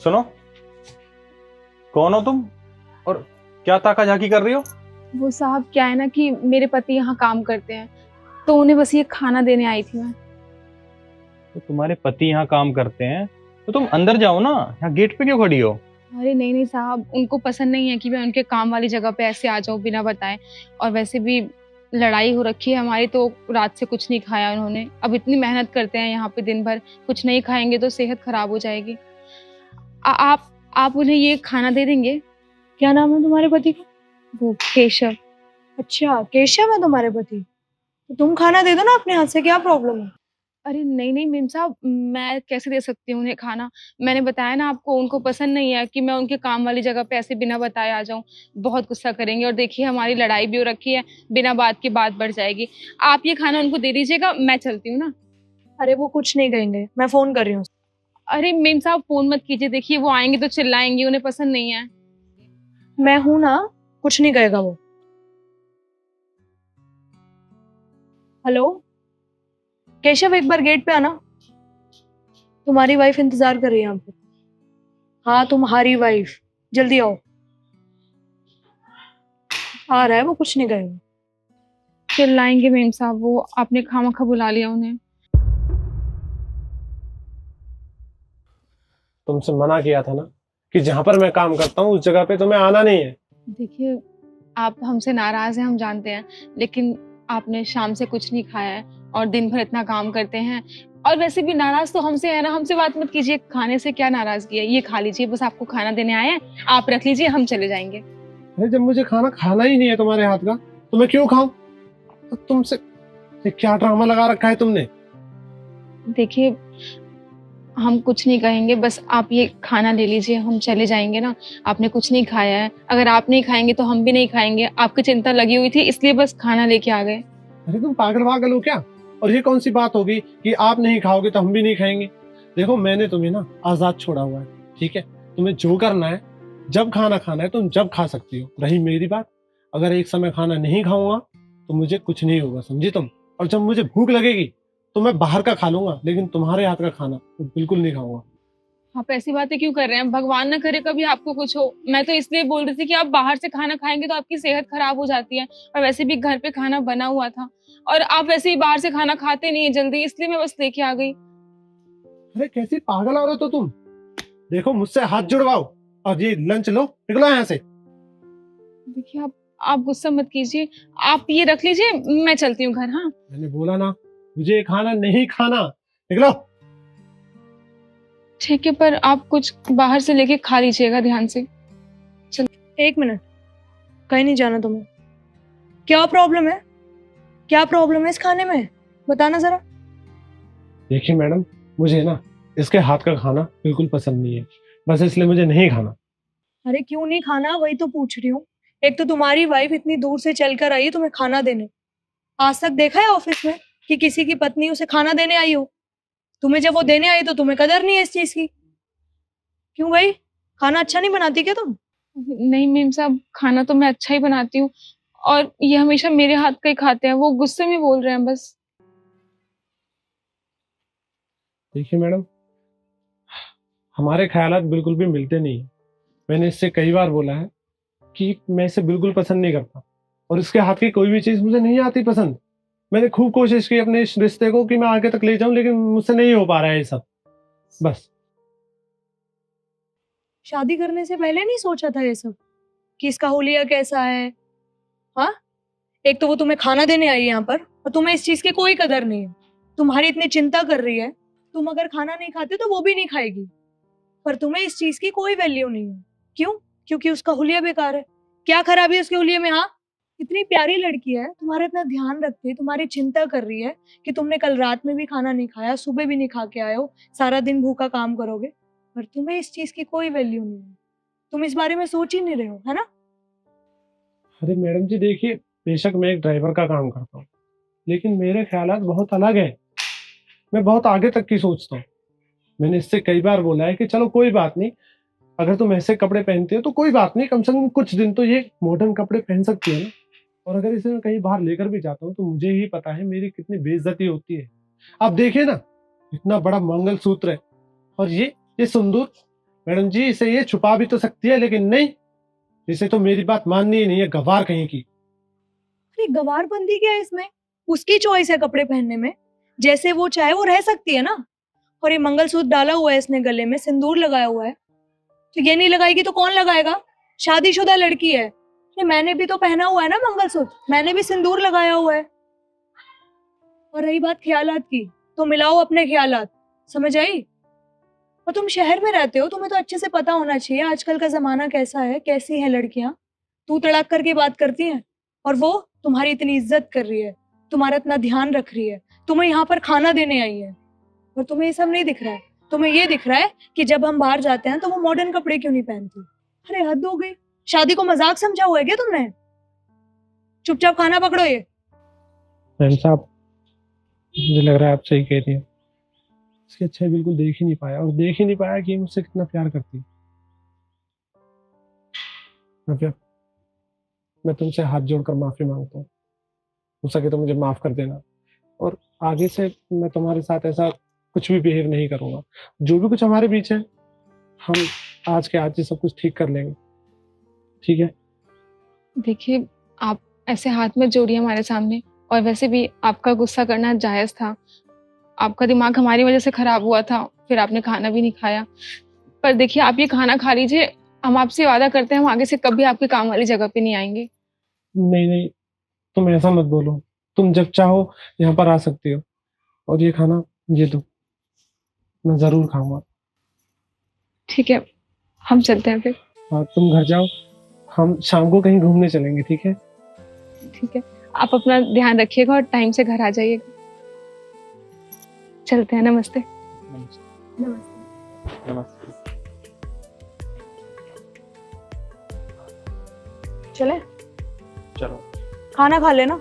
सुनो, कौन हो तुम और क्या ताका झाकी कर रही हो? वो साहब क्या है ना कि मेरे पति यहाँ काम करते हैं, तो उन्हें बस ये खाना देने आई थी मैं। तो तुम्हारे पति यहाँ काम करते हैं तो तुम अंदर जाओ ना, यहाँ गेट पे क्यों खड़ी हो? अरे नहीं नहीं साहब, उनको पसंद नहीं है कि मैं उनके काम वाली जगह पे ऐसे आ जाऊं बिना बताए। और वैसे भी लड़ाई हो रखी है हमारी, तो रात से कुछ नहीं खाया उन्होंने। अब इतनी मेहनत करते हैं यहाँ पे दिन भर, कुछ नहीं खाएंगे तो सेहत खराब हो जाएगी। आप उन्हें ये खाना दे देंगे? क्या नाम है तुम्हारे पति का? वो केशव। अच्छा, केशव है तुम्हारे पति? तो तुम खाना दे दो ना अपने हाथ से, क्या प्रॉब्लम है? अरे नहीं नहीं मेम साहब, मैं कैसे दे सकती हूँ उन्हें खाना? मैंने बताया ना आपको, उनको पसंद नहीं है कि मैं उनके काम वाली जगह पे ऐसे बिना बताए आ जाऊं। बहुत गुस्सा करेंगे और देखिए हमारी लड़ाई भी हो रखी है, बिना बात की बात बढ़ जाएगी। आप ये खाना उनको दे दीजिएगा, मैं चलती हूँ ना। अरे वो कुछ नहीं कहेंगे, मैं फोन कर रही हूँ। अरे मेम साहब फोन मत कीजिए, देखिए वो आएंगे तो चिल्लाएंगे, उन्हें पसंद नहीं है। मैं हूं ना, कुछ नहीं कहेगा वो। हेलो केशव, एक बार गेट पे आना, तुम्हारी वाइफ इंतजार कर रही है यहाँ पे। हाँ तुम्हारी वाइफ, जल्दी आओ। आ रहा है वो, कुछ नहीं कहेगा। चिल्लाएंगे मेम साहब, वो आपने खामखा बुला लिया उन्हें। तुमसे मना किया था ना कि जहां पर मैं काम करता हूँ उस जगह पे तुम्हें आना नहीं है। देखिए आप हमसे नाराज हैं, हम जानते हैं, लेकिन आपने शाम से कुछ नहीं खाया है और दिन भर इतना काम करते हैं। और वैसे भी नाराज तो हमसे है ना, हमसे बात मत कीजिए। खाने से क्या नाराजगी है, ये खा लीजिए, बस आपको खाना देने आए हैं, आप रख लीजिए, हम चले जाएंगे। अरे जब मुझे खाना खाना ही नहीं है तुम्हारे हाथ का तो मैं क्यों खाऊं? तो तुमसे ये क्या ड्रामा लगा रखा है तुमने? देखिए हम कुछ नहीं कहेंगे, बस आप ये खाना ले लीजिए, हम चले जाएंगे ना। आपने कुछ नहीं खाया है, अगर आप नहीं खाएंगे तो हम भी नहीं खाएंगे। आपकी चिंता लगी हुई थी इसलिए बस खाना लेके आ गए। अरे तुम पागल वागल हो क्या? और ये कौन सी बात होगी कि आप नहीं खाओगे तो हम भी नहीं खाएंगे? देखो मैंने तुम्हें ना आजाद छोड़ा हुआ है, ठीक है? तुम्हें जो करना है, जब खाना खाना है तुम जब खा सकती हो। रही मेरी बात, अगर एक समय खाना नहीं खाऊंगा तो मुझे कुछ नहीं होगा, समझी तुम? और जब मुझे भूख लगेगी तो मैं बाहर का खा लूंगा, लेकिन तुम्हारे हाथ का खाना तो बिल्कुल नहीं खाऊंगा। आप ऐसी बातें क्यों कर रहे हैं? भगवान ना करे कभी आपको कुछ हो। मैं तो इसलिए बोल रही थी कि आप बाहर से खाना खाएंगे तो आपकी सेहत खराब हो जाती है, और वैसे भी घर पे खाना बना हुआ था, और आप वैसे ही बाहर से खाना खाते नहीं है जल्दी, इसलिए मैं बस लेके आ गई। अरे कैसी पागल औरत हो तुम! देखो मुझसे हाथ जुड़वाओ और ये लंच लो, निकलो यहाँ से। देखिए आप गुस्सा मत कीजिए, आप ये रख लीजिए, मैं चलती हूँ घर। हाँ मैंने बोला ना, मुझे ये खाना नहीं खाना, निकलो। ठीक है, पर आप कुछ बाहर से लेके खा लीजिएगा ध्यान से। एक मिनट, कहीं नहीं जाना तुम्हें। क्या प्रॉब्लम है? क्या प्रॉब्लम है इस खाने में, बताना जरा। देखिए मैडम, मुझे ना इसके हाथ का खाना बिल्कुल पसंद नहीं है, बस इसलिए मुझे नहीं खाना। अरे क्यों नहीं खाना, वही तो पूछ रही हूँ। एक तो तुम्हारी वाइफ इतनी दूर से चलकर आई है तुम्हें खाना देने। आज तक देखा है ऑफिस में कि किसी की पत्नी उसे खाना देने आई हो? तुम्हें जब वो देने आई तो तुम्हें कदर नहीं है इस चीज की। क्यों भाई, खाना अच्छा नहीं बनाती क्या तुम? नहीं मेम साहब, खाना तो मैं अच्छा ही बनाती हूँ, और ये हमेशा मेरे हाथ का ही खाते हैं। वो गुस्से में बोल रहे हैं बस। देखिए मैडम, हमारे ख्यालात बिल्कुल भी मिलते नहीं है। मैंने इससे कई बार बोला है कि मैं इसे बिल्कुल पसंद नहीं करता, और इसके हाथ की कोई भी चीज मुझे नहीं आती पसंद। मैंने खूब कोशिश की अपने इस रिश्ते को कि मैं आगे तक ले जाऊं, लेकिन मुझसे नहीं हो पा रहा है ये सब। बस। शादी करने से पहले नहीं सोचा था ये सब कि इसका हुलिया कैसा है? हाँ, एक तो वो तुम्हें खाना देने आई है यहाँ पर, और तुम्हें इस चीज की कोई कदर नहीं है। तुम्हारी इतनी चिंता कर रही है, तुम अगर खाना नहीं खाते तो वो भी नहीं खाएगी, पर तुम्हें इस चीज की कोई वैल्यू नहीं है। क्यों? क्योंकि उसका हुलिया बेकार है। क्या खराबी है उसके हुलिये में? हाँ, इतनी प्यारी लड़की है, तुम्हारा इतना ध्यान रखती है, तुम्हारी चिंता कर रही है कि तुमने कल रात में भी खाना नहीं खाया, सुबह भी नहीं खा के आए हो, सारा दिन भूखा काम करोगे, पर तुम्हें इस चीज की कोई वैल्यू नहीं है। तुम इस बारे में सोच ही नहीं रहे हो, है ना? अरे मैडम जी देखिए, बेशक मैं एक ड्राइवर का काम करता हूँ, लेकिन मेरे ख्यालात बहुत अलग है। मैं बहुत आगे तक की सोचता हूँ। मैंने इससे कई बार बोला है कि चलो कोई बात नहीं, अगर तुम ऐसे कपड़े पहनते हो तो कोई बात नहीं, कम से कम कुछ दिन तो ये मॉडर्न कपड़े पहन सकती है ना। और अगर इसे मैं कहीं बाहर लेकर भी जाता हूँ तो मुझे ही पता है मेरी कितनी बेइज्जती होती है। आप देखिए ना, इतना बड़ा मंगलसूत्र है, और ये सिंदूर, मैडम जी इसे ये छुपा भी तो सकती है, लेकिन नहीं, इसे तो मेरी बात माननी ही नहीं है, गवार कहीं की। अरे गवारबंदी क्या है इसमें? उसकी चॉइस है कपड़े पहनने में, जैसे वो चाहे वो रह सकती है ना। और ये मंगलसूत्र डाला हुआ है इसने गले में, सिंदूर लगाया हुआ है, तो ये नहीं लगाएगी तो कौन लगाएगा? शादीशुदा लड़की है। अरे मैंने भी तो पहना हुआ है ना मंगलसूत्र, मैंने भी सिंदूर लगाया हुआ है। और रही बात ख्यालात की, तो मिलाओ अपने ख्यालात, समझ आई? और तुम शहर में रहते हो, तुम्हें तो अच्छे से पता होना चाहिए आजकल का जमाना कैसा है, कैसी है लड़कियां। तू तड़ाक करके बात करती है, और वो तुम्हारी इतनी इज्जत कर रही है, तुम्हारा इतना ध्यान रख रही है, तुम्हें यहाँ पर खाना देने आई है, और तुम्हें ये सब नहीं दिख रहा है। तुम्हें ये दिख रहा है कि जब हम बाहर जाते हैं तो वो मॉडर्न कपड़े क्यों नहीं पहनती। अरे हद हो गई, शादी को मजाक समझा हुआ है क्या तुमने? चुपचाप खाना पकड़ो ये। मैम साहब, मुझे लग रहा है आप सही कह रही हैं। इसकी अच्छा बिल्कुल देख ही नहीं पाया, और देख ही नहीं पाया कि ये मुझसे कितना प्यार करती है। नव्या, मैं तुमसे हाथ जोड़कर माफी मांगता हूँ, हो सके तो मुझे माफ कर देना, और आगे से मैं तुम्हारे साथ ऐसा कुछ भी बिहेव नहीं करूंगा। जो भी कुछ हमारे बीच है, हम आज के आज ही सब कुछ ठीक कर लेंगे, ठीक है? देखिए, आप ऐसे हाथ में जोड़िए हमारे सामने, और वैसे भी आपका गुस्सा करना जायज़ था। आपका दिमाग हमारी वजह से खराब हुआ था, फिर आपने खाना भी नहीं खाया। पर देखिए, आप ये खाना खा लीजिए, हम आपसे वादा करते हैं हम आगे से कभी आपके काम वाली जगह पे नहीं आएंगे। नहीं नहीं, तुम ऐसा मत बोलो। तुम जब चाहो यहाँ पर आ सकती हो, और ये खाना ये दो, मैं जरूर खाऊंगा। ठीक है, हम चलते हैं फिर। हाँ, तुम घर जाओ, हम शाम को कहीं घूमने चलेंगे, ठीक है? ठीक है, आप अपना ध्यान रखिएगा और टाइम से घर आ जाइएगा। चलते हैं, नमस्ते। नमस्ते। नमस्ते। नमस्ते। चले, चलो। खाना खा लेना।